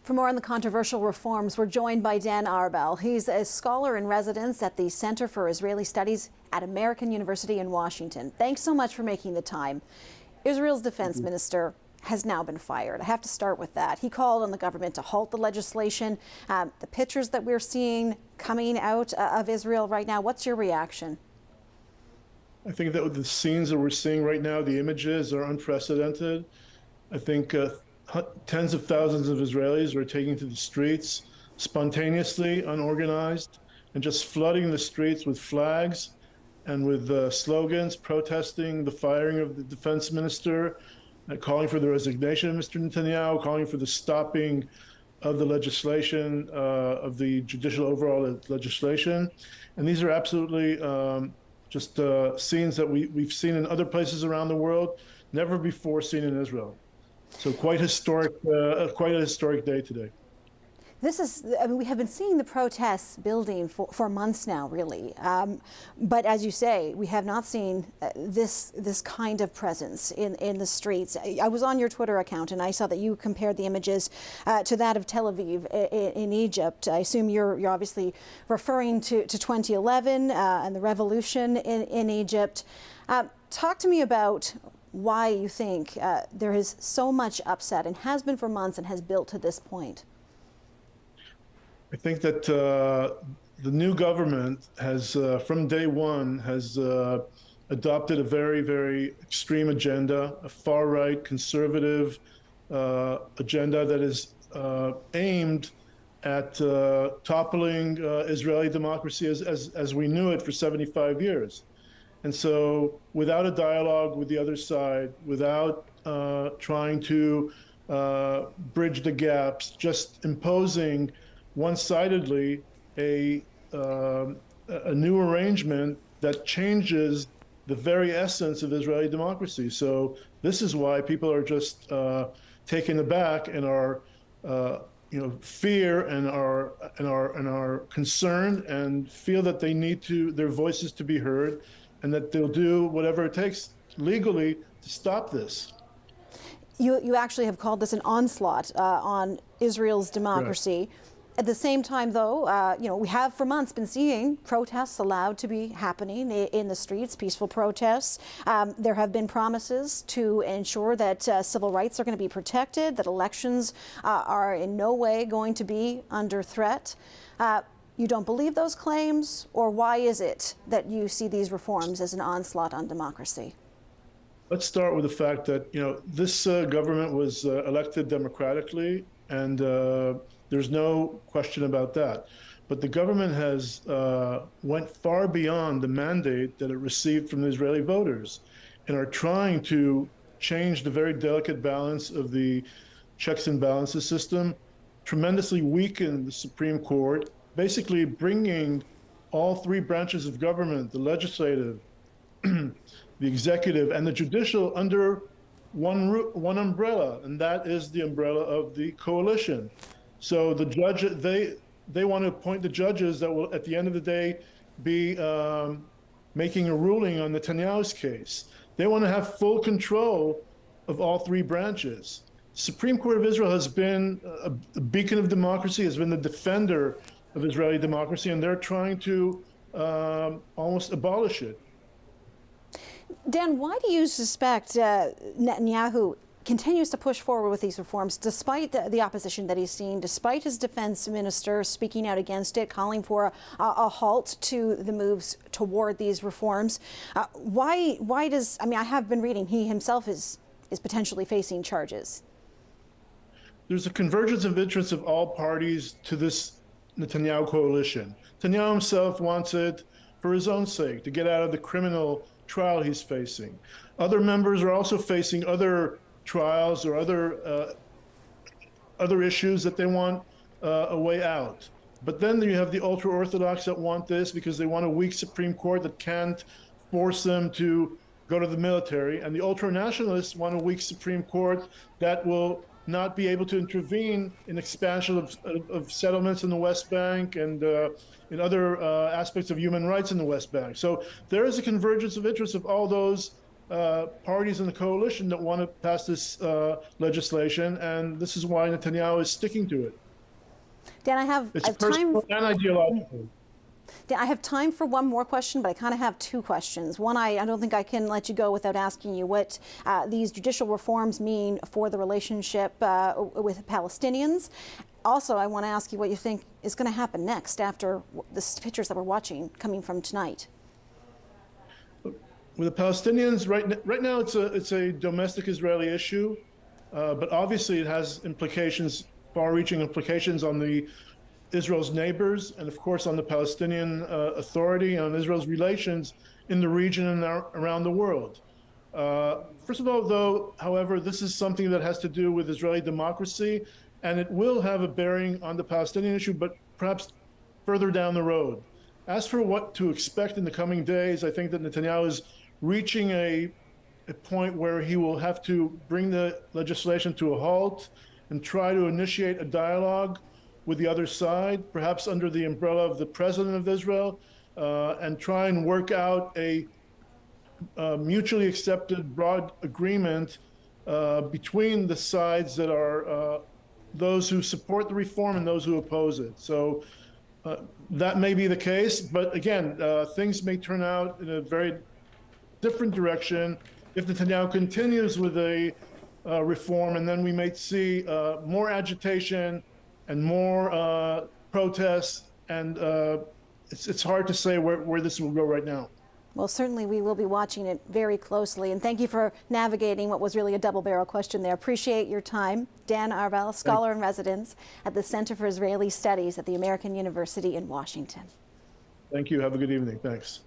For more on the controversial reforms, we're joined by Dan Arbel. He's a scholar in residence at the Center for Israeli Studies at American University in Washington. Thanks so much for making the time. Israel's defense minister has now been fired. I have to start with that. He called on the government to halt the legislation. The pictures that we're seeing coming out of Israel right now, what's your reaction? I think that the scenes that we're seeing right now, the images are unprecedented. I think tens of thousands of Israelis are taking to the streets spontaneously, unorganized, and just flooding the streets with flags and with slogans protesting the firing of the defense minister, calling for the resignation of Mr. Netanyahu, calling for the stopping of the legislation, of the judicial overall legislation. And these are absolutely just scenes that we've seen in other places around the world, never before seen in Israel. So quite historic, quite a historic day today. This is, I mean, we have been seeing the protests building for months now, really. But as you say, we have not seen this kind of presence in the streets. I was on your Twitter account and I saw that you compared the images to that of Tel Aviv in Egypt. I assume you're obviously referring to 2011 and the revolution in Egypt. Talk to me about why you think there is so much upset and has been for months and has built to this point. I think that the new government has, from day one, has adopted a very, very extreme agenda, a far-right conservative agenda that is aimed at toppling Israeli democracy as we knew it for 75 years. And so without a dialogue with the other side, without trying to bridge the gaps, just imposing one-sidedly a new arrangement that changes the very essence of Israeli democracy. So this is why people are just taken aback and are fear and are concerned and feel that they need their voices to be heard, and that they'll do whatever it takes legally to stop this. You actually have called this an onslaught on Israel's democracy. Right. At the same time, though, we have for months been seeing protests allowed to be happening in the streets, peaceful protests. There have been promises to ensure that civil rights are going to be protected, that elections are in no way going to be under threat. You don't believe those claims, or why is it that you see these reforms as an onslaught on democracy? Let's start with the fact that this government was elected democratically, and there's no question about that. But the government has went far beyond the mandate that it received from the Israeli voters, and are trying to change the very delicate balance of the checks and balances system, tremendously weaken the Supreme Court, basically bringing all three branches of government, the legislative, the executive, and the judicial, under one umbrella, and that is the umbrella of the coalition. So the judge, they want to appoint the judges that will, at the end of the day, be making a ruling on Netanyahu's case. They want to have full control of all three branches. The Supreme Court of Israel has been a beacon of democracy, has been the defender of Israeli democracy, and they're trying to almost abolish it. Dan, why do you suspect Netanyahu continues to push forward with these reforms despite the opposition that he's seen, despite his defense minister speaking out against it, calling for a halt to the moves toward these reforms? Why does, I have been reading he himself is potentially facing charges. There's a convergence of interests of all parties to this Netanyahu coalition. Netanyahu himself wants it for his own sake, to get out of the criminal trial he's facing. Other members are also facing other trials or other issues that they want a way out. But then you have the ultra-Orthodox that want this because they want a weak Supreme Court that can't force them to go to the military. And the ultra-nationalists want a weak Supreme Court that will not be able to intervene in expansion of settlements in the West Bank and in other aspects of human rights in the West Bank. So there is a convergence of interests of all those parties in the coalition that want to pass this legislation, and this is why Netanyahu is sticking to it. Dan, I It's have time. personal and ideological. Dan, I have time for one more question, but I kind of have two questions. One, I don't think I can let you go without asking you what these judicial reforms mean for the relationship with Palestinians. Also, I want to ask you what you think is going to happen next after the pictures that we're watching coming from tonight. With the Palestinians, right now it's a domestic Israeli issue, but obviously it has implications, far-reaching implications on Israel's neighbors, and of course on the Palestinian Authority, on Israel's relations in the region and around the world. First of all, though, however, this is something that has to do with Israeli democracy, and it will have a bearing on the Palestinian issue, but perhaps further down the road. As for what to expect in the coming days, I think that Netanyahu is reaching a point where he will have to bring the legislation to a halt and try to initiate a dialogue with the other side, perhaps under the umbrella of the president of Israel, and try and work out a mutually accepted broad agreement between the sides that are those who support the reform and those who oppose it. So that may be the case, but again, things may turn out in a very different direction if Netanyahu continues with a reform, and then we may see more agitation and more protests, and it's hard to say where this will go right now. Well, certainly we will be watching it very closely, and thank you for navigating what was really a double-barrel question there. Appreciate your time. Dan Arvel, scholar in residence at the Center for Israeli Studies at the American University in Washington. Thank you. Have a good evening. Thanks.